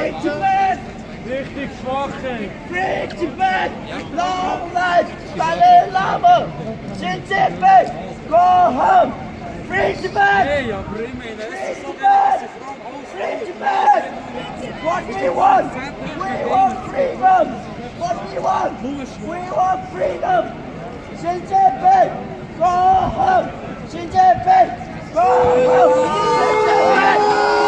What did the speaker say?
Free Tibet! Richtig schwache. Free Tibet! Long life Dalai Lama! Xi Jinping! Go home! Free Tibet! Hey, aber ich meine, Free es ist so Tibet! dass sie Frauen Free Tibet! What we want! We want freedom! What we want! We want freedom! Xi Jinping! Go home! Xi Jinping! Go home! Xi Jinping!